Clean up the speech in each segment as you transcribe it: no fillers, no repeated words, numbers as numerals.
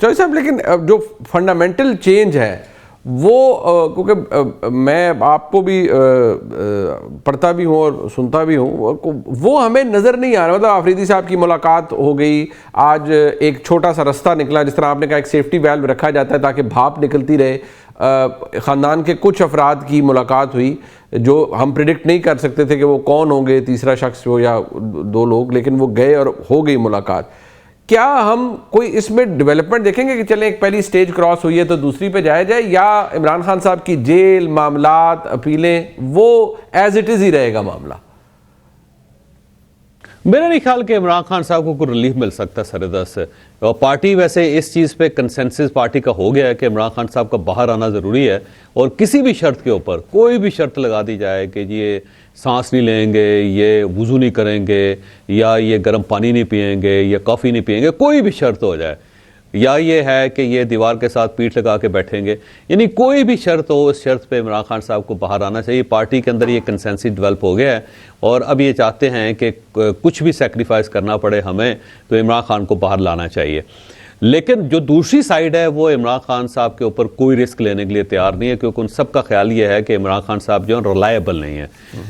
चौधरी साहब, लेकिन जो फंडामेंटल चेंज है वो क्योंकि मैं आपको भी पढ़ता भी हूँ और सुनता भी हूँ, वो हमें नज़र नहीं आ रहा। मतलब आफरीदी साहब की मुलाकात हो गई, आज एक छोटा सा रास्ता निकला, जिस तरह आपने कहा एक सेफ्टी वैल्व रखा जाता है ताकि भाप निकलती रहे। ख़ानदान के कुछ अफराद की मुलाकात हुई जो हम प्रिडिक्ट नहीं कर सकते थे कि वो कौन होंगे, तीसरा शख्स हो या दो लोग, लेकिन वो गए और हो गई मुलाकात। क्या हम कोई इसमें डेवलपमेंट देखेंगे कि चलें एक पहली स्टेज क्रॉस हुई है तो दूसरी पे जाया जाए, या इमरान खान साहब की जेल, मामलात, अपीलें, वो एज इट इज़ ही रहेगा मामला? मेरा नहीं ख्याल कि इमरान खान साहब को कोई रिलीफ मिल सकता है सरदर्द से। और पार्टी वैसे इस चीज़ पे कंसेंसस पार्टी का हो गया है कि इमरान खान साहब का बाहर आना ज़रूरी है, और किसी भी शर्त के ऊपर कोई भी शर्त लगा दी जाए कि ये सांस नहीं लेंगे, ये वुज़ू नहीं करेंगे, या ये गर्म पानी नहीं पिएंगे, या कॉफ़ी नहीं पिएंगे, कोई भी शर्त हो जाए, या ये है कि ये दीवार के साथ पीठ लगा के बैठेंगे, यानी कोई भी शर्त हो, उस शर्त पे इमरान खान साहब को बाहर आना चाहिए। पार्टी के अंदर ये कंसेंसस डेवलप हो गया है और अब ये चाहते हैं कि कुछ भी सेक्रीफाइस करना पड़े हमें, तो इमरान खान को बाहर लाना चाहिए। लेकिन जो दूसरी साइड है वो इमरान खान साहब के ऊपर कोई रिस्क लेने के लिए तैयार नहीं है, क्योंकि उन सब का ख्याल ये है कि इमरान खान साहब जो है रिलायबल नहीं है।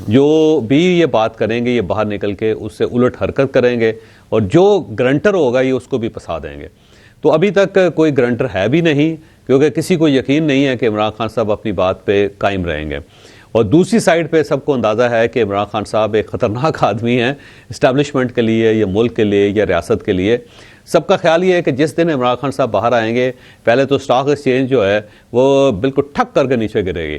जो भी ये बात करेंगे ये बाहर निकल के उससे उलट हरकत करेंगे, और जो ग्रंटर होगा ये उसको भी फंसा देंगे। तो अभी तक कोई ग्रंटर है भी नहीं, क्योंकि किसी को यकीन नहीं है कि इमरान खान साहब अपनी बात पे कायम रहेंगे। और दूसरी साइड पे सबको अंदाज़ा है कि इमरान खान साहब एक ख़तरनाक आदमी हैं इस्टेब्लिशमेंट के लिए, या मुल्क के लिए, या रियासत के लिए। सबका ख्याल ये है कि जिस दिन इमरान खान साहब बाहर आएंगे, पहले तो स्टॉक एक्सचेंज जो है वो बिल्कुल ठक करके नीचे गिरेगी,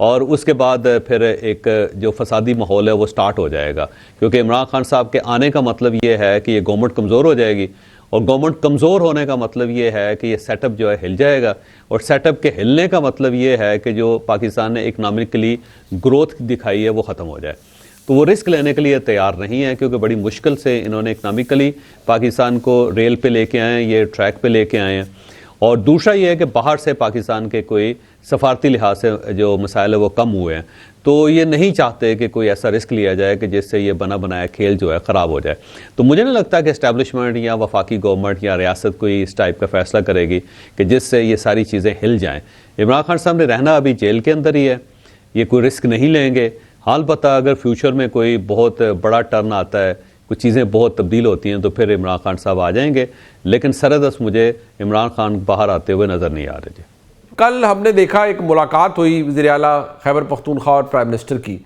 और उसके बाद फिर एक जो फसादी माहौल है वो स्टार्ट हो जाएगा। क्योंकि इमरान खान साहब के आने का मतलब ये है कि ये गवर्नमेंट कमज़ोर हो जाएगी, और गवर्नमेंट कमज़ोर होने का मतलब ये है कि ये सेटअप जो है हिल जाएगा, और सेटअप के हिलने का मतलब ये है कि जो पाकिस्तान ने इकनॉमिकली ग्रोथ दिखाई है वो ख़त्म हो जाए। तो वो रिस्क लेने के लिए तैयार नहीं है, क्योंकि बड़ी मुश्किल से इन्होंने इकनॉमिकली पाकिस्तान को रेल पे लेके आए हैं, ये ट्रैक पे लेके आए हैं। और दूसरा ये है कि बाहर से पाकिस्तान के कोई सफारती लिहाज से जो मसाइल है वो कम हुए हैं, तो ये नहीं चाहते कि कोई ऐसा रिस्क लिया जाए कि जिससे ये बना बनाया खेल जो है ख़राब हो जाए। तो मुझे नहीं लगता कि इस्टेब्लिशमेंट या वफाकी गवर्नमेंट या रियासत कोई इस टाइप का फ़ैसला करेगी कि जिससे ये सारी चीज़ें हिल जाएँ। इमरान खान साहब ने रहना अभी जेल के अंदर ही है, ये कोई रिस्क नहीं लेंगे। हाल पता अगर फ्यूचर में कोई बहुत बड़ा टर्न आता है, कुछ चीज़ें बहुत तब्दील होती हैं, तो फिर इमरान खान साहब आ जाएंगे। लेकिन सरदस्त मुझे इमरान खान बाहर आते हुए नज़र नहीं आ रहे। जी, कल हमने देखा एक मुलाकात हुई वज़ीर आला खैबर पख्तूनख्वा और प्राइम मिनिस्टर की।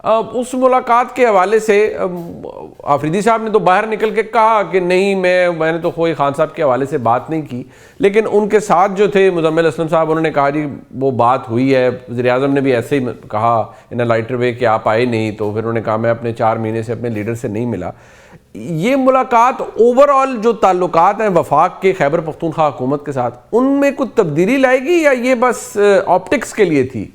उस मुलाकात के हवाले से आफरीदी साहब ने तो बाहर निकल के कहा कि नहीं, मैंने तो कोई खान साहब के हवाले से बात नहीं की, लेकिन उनके साथ जो थे मुजम्मिल असलम साहब, उन्होंने कहा जी वो बात हुई है। वज़ीर आज़म ने भी ऐसे ही कहा इन अ लाइटर वे कि आप आए नहीं, तो फिर उन्होंने कहा मैं अपने 4 महीने से अपने लीडर से नहीं मिला। ये मुलाकात ओवरऑल जो ताल्लुकात हैं वफाक के खैबर पख्तूनख्वा हुकूमत के साथ, उनमें कुछ तब्दीली लाएगी, या ये बस ऑप्टिक्स के लिए थी?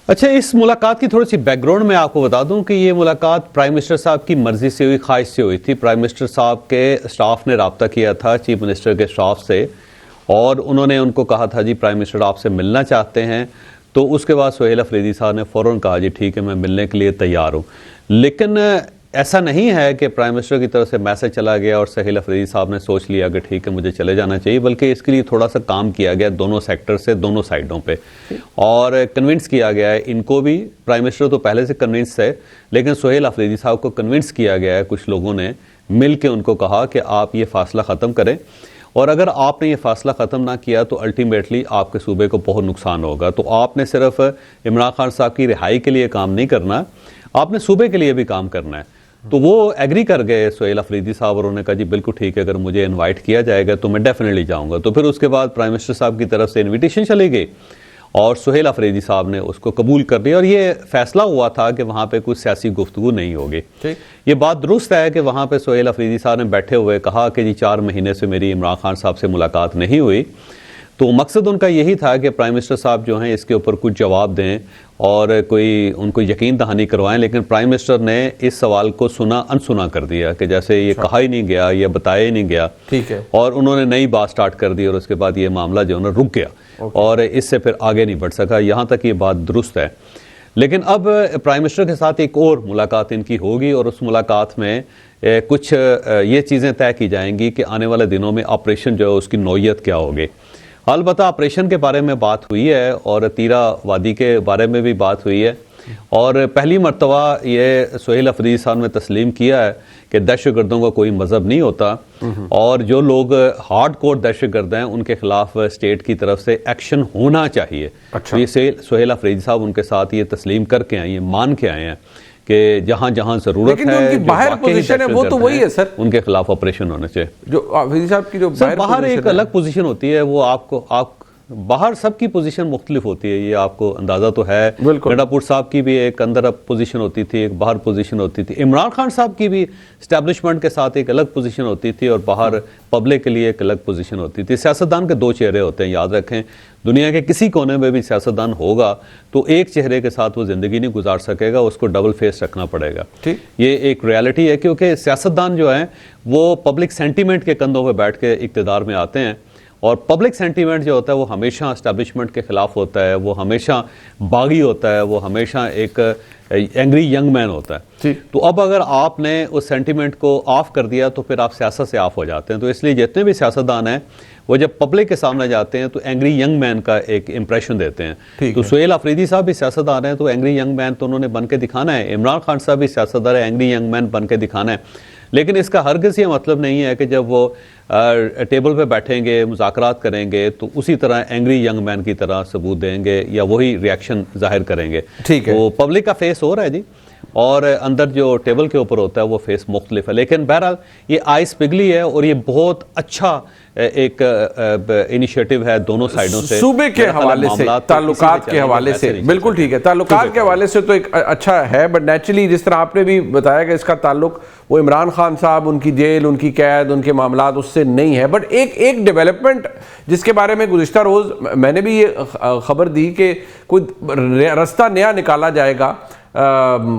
अच्छा, इस मुलाकात की थोड़ी सी बैकग्राउंड में आपको बता दूं कि ये मुलाकात प्राइम मिनिस्टर साहब की मर्जी से हुई, ख्वाहिश से हुई थी। प्राइम मिनिस्टर साहब के स्टाफ ने रब्ता किया था चीफ मिनिस्टर के स्टाफ से, और उन्होंने उनको कहा था जी प्राइम मिनिस्टर आपसे मिलना चाहते हैं। तो उसके बाद सुहेल अफरीदी साहब ने फ़ौरन कहा जी ठीक है, मैं मिलने के लिए तैयार हूँ। लेकिन ऐसा नहीं है कि प्राइम मिनिस्टर की तरफ से मैसेज चला गया और सुहेल अफरीदी साहब ने सोच लिया कि ठीक है मुझे चले जाना चाहिए, बल्कि इसके लिए थोड़ा सा काम किया गया दोनों सेक्टर से, दोनों साइडों पे, और कन्विंस किया गया है इनको भी। प्राइम मिनिस्टर तो पहले से कन्विंस है, लेकिन सुहेल अफरीदी साहब को कन्विंस किया गया है, कुछ लोगों ने मिल के उनको कहा कि आप ये फासला ख़त्म करें, और अगर आपने ये फासला ख़त्म ना किया तो अल्टीमेटली आपके सूबे को बहुत नुकसान होगा। तो आपने सिर्फ इमरान खान साहब की रिहाई के लिए काम नहीं करना, आपने सूबे के लिए भी काम करना है। तो वो एग्री कर गए सुहेल अफरीदी साहब, और उन्होंने कहा जी बिल्कुल ठीक है, अगर मुझे इनवाइट किया जाएगा तो मैं डेफिनेटली जाऊंगा। तो फिर उसके बाद प्राइम मिनिस्टर साहब की तरफ से इनविटेशन चली गई, और सुहेल अफरीदी साहब ने उसको कबूल कर लिया, और ये फैसला हुआ था कि वहाँ पे कुछ सियासी गुफ्तगू नहीं होगी। ये बात दुरुस्त है कि वहाँ पे सुहेल अफरीदी साहब ने बैठे हुए कहा कि जी 4 महीने से मेरी इमरान खान साहब से मुलाकात नहीं हुई। तो मकसद उनका यही था कि प्राइम मिनिस्टर साहब जो हैं इसके ऊपर कुछ जवाब दें और कोई उनको यकीन दहानी करवाएं। लेकिन प्राइम मिनिस्टर ने इस सवाल को सुना अनसुना कर दिया कि जैसे ये कहा ही नहीं गया, ये बताया ही नहीं गया। ठीक है। और उन्होंने नई बात स्टार्ट कर दी, और उसके बाद ये मामला जो है रुक गया, और इससे फिर आगे नहीं बढ़ सका। यहाँ तक ये बात दुरुस्त है। लेकिन अब प्राइम मिनिस्टर के साथ एक और मुलाकात इनकी होगी, और उस मुलाकात में कुछ ये चीज़ें तय की जाएंगी कि आने वाले दिनों में ऑपरेशन जो है उसकी नौयत क्या होगी। अलबत्ता ऑपरेशन के बारे में बात हुई है और तीरा वादी के बारे में भी बात हुई है, और पहली मर्तबा ये सुहेल अफरीदी साहब ने तस्लीम किया है कि दहशतगर्दों का कोई मज़हब नहीं होता, और जो लोग हार्ड कोर दहशतगर्द हैं उनके खिलाफ स्टेट की तरफ से एक्शन होना चाहिए। अच्छा। तो ये सुहेल अफरीदी साहब उनके साथ ये तस्लीम करके आए, ये मान के आए हैं कि जहां जहां जरूरत लेकिन जो है, उनकी जो बाहर वाकई पोजीशन है वो तो दहशतगर्द वही हैं, है सर, उनके खिलाफ ऑपरेशन होना चाहिए। जो अफरीदी साहब की जो सर बाहर एक पोजीशन है। अलग पोजीशन होती है, वो आप बाहर सबकी पोजीशन मुख्तलिफ होती है, ये आपको अंदाजा तो है। बिल्कुल। गंडापुर साहब की भी एक अंदर पोजीशन होती थी, एक बाहर पोजीशन होती थी। इमरान खान साहब की भी स्टैब्लिशमेंट के साथ एक अलग पोजीशन होती थी और बाहर पब्लिक के लिए एक अलग पोजीशन होती थी। सियासतदान के दो चेहरे होते हैं, याद रखें। दुनिया के किसी कोने में भी सियासतदान होगा तो एक चेहरे के साथ वो ज़िंदगी नहीं गुजार सकेगा, उसको डबल फेस रखना पड़ेगा। ठीक। ये एक रियलिटी है, क्योंकि सियासतदान जो है वो पब्लिक सेंटीमेंट के कंधों पर बैठ के इक़्तिदार में आते हैं, और पब्लिक सेंटीमेंट जो होता है वो हमेशा एस्टैब्लिशमेंट के खिलाफ होता है, वो हमेशा बागी होता है, वो हमेशा एक एंग्री यंग मैन होता है। तो अब अगर आपने उस सेंटीमेंट को ऑफ कर दिया तो फिर आप सियासत से ऑफ हो जाते हैं। तो इसलिए जितने भी सियासतदान हैं वो जब पब्लिक के सामने जाते हैं तो एंग्री यंग मैन का एक इंप्रेशन देते हैं। तो सुहेल अफरीदी साहब भी सियासतदान हैं तो एंग्री यंग मैन तो उन्होंने बन के दिखाना है। इमरान खान साहब भी सियासतदान है, एंग्री यंग मैन बन के दिखाना है। लेकिन इसका हरगिज़ ये मतलब नहीं है कि जब वो टेबल पे बैठेंगे, मुज़ाकरात करेंगे तो उसी तरह एंग्री यंग मैन की तरह सबूत देंगे या वही रिएक्शन जाहिर करेंगे। ठीक है। तो पब्लिक का फेस हो रहा है जी, और अंदर जो टेबल के ऊपर होता है वो फेस मुख्तलिफ है। लेकिन बहरहाल ये आइस पिघली है और ये बहुत अच्छा एक इनिशिएटिव है दोनों साइडों से, सूबे के हवाले से, ताल्लुकात के हवाले से। बिल्कुल ठीक है, ताल्लुकात के हवाले से तो एक अच्छा है, बट नेचुरली जिस तरह आपने भी बताया कि इसका ताल्लुक वो इमरान खान साहब, उनकी जेल, उनकी कैद, उनके मामलात उससे नहीं है। बट एक डेवलपमेंट जिसके बारे में गुज़िश्ता रोज़ मैंने भी ये खबर दी कि कोई रास्ता नया निकाला जाएगा,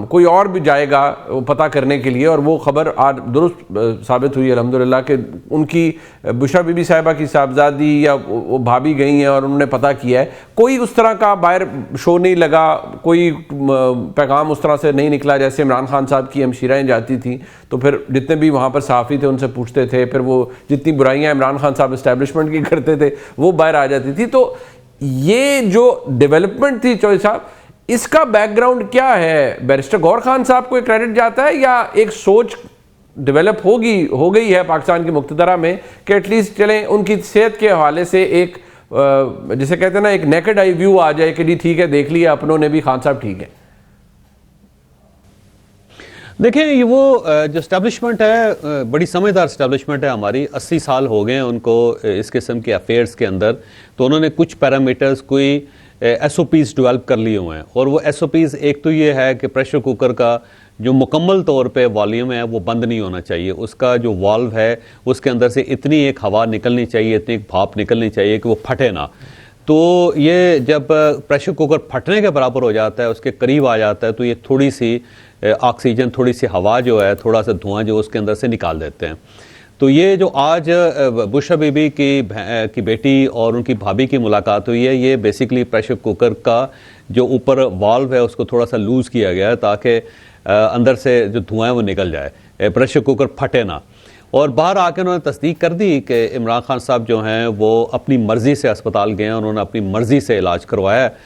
कोई और भी जाएगा पता करने के लिए, और वो खबर आज दुरुस्त साबित हुई अल्हम्दुलिल्लाह कि उनकी बुशरा बीबी साहिबा की साहबजादी या वो भाभी गई हैं और उन्होंने पता किया है। कोई उस तरह का बाहर शो नहीं लगा, कोई पैगाम उस तरह से नहीं निकला जैसे इमरान खान साहब की हमशीराएँ जाती थी तो फिर जितने भी वहाँ पर सहाफ़ी थे उनसे पूछते थे, फिर वो जितनी बुराइयाँ इमरान खान साहब इस्टेब्लिशमेंट की करते थे वो बाहर आ जाती थी। तो ये जो डेवलपमेंट थी चौधरी साहब, इसका बैकग्राउंड क्या है? बैरिस्टर गौहर खान साहब को क्रेडिट जाता है या एक सोच डेवलप हो गई है पाकिस्तान की मुक्तदरा में कि एटलीस्ट चलें उनकी सेहत के हवाले से एक जिसे कहते हैं ना एक नेकेड आई व्यू आ जाए कि जी ठीक है, देख लिया अपनों ने भी, खान साहब ठीक है। देखें, ये वो जो स्टैब्लिशमेंट है बड़ी समझदार स्टैब्लिशमेंट है हमारी। 80 साल हो गए हैं उनको इस किस्म के अफेयर्स के अंदर, तो उन्होंने कुछ पैरामीटर्स, कोई SOPs डेवलप कर लिए हुए हैं। और वो SOPs एक तो ये है कि प्रेशर कुकर का जो मुकम्मल तौर पे वॉल्यूम है वो बंद नहीं होना चाहिए, उसका जो वाल्व है उसके अंदर से इतनी एक हवा निकलनी चाहिए, इतनी एक भाप निकलनी चाहिए कि वो फटे ना। तो ये जब प्रेशर कुकर फटने के बराबर हो जाता है, उसके करीब आ जाता है, तो ये थोड़ी सी ऑक्सीजन, थोड़ी सी हवा जो है, थोड़ा सा धुआं जो उसके अंदर से निकाल देते हैं। तो ये जो आज बुशरा बीबी की बेटी और उनकी भाभी की मुलाकात हुई है, ये बेसिकली प्रेशर कुकर का जो ऊपर वाल्व है उसको थोड़ा सा लूज़ किया गया है ताकि अंदर से जो धुआं है वो निकल जाए, प्रेशर कुकर फटे ना। और बाहर आके उन्होंने तस्दीक कर दी कि इमरान खान साहब जो हैं वो अपनी मर्ज़ी से अस्पताल गए हैं, उन्होंने अपनी मर्ज़ी से इलाज करवाया है।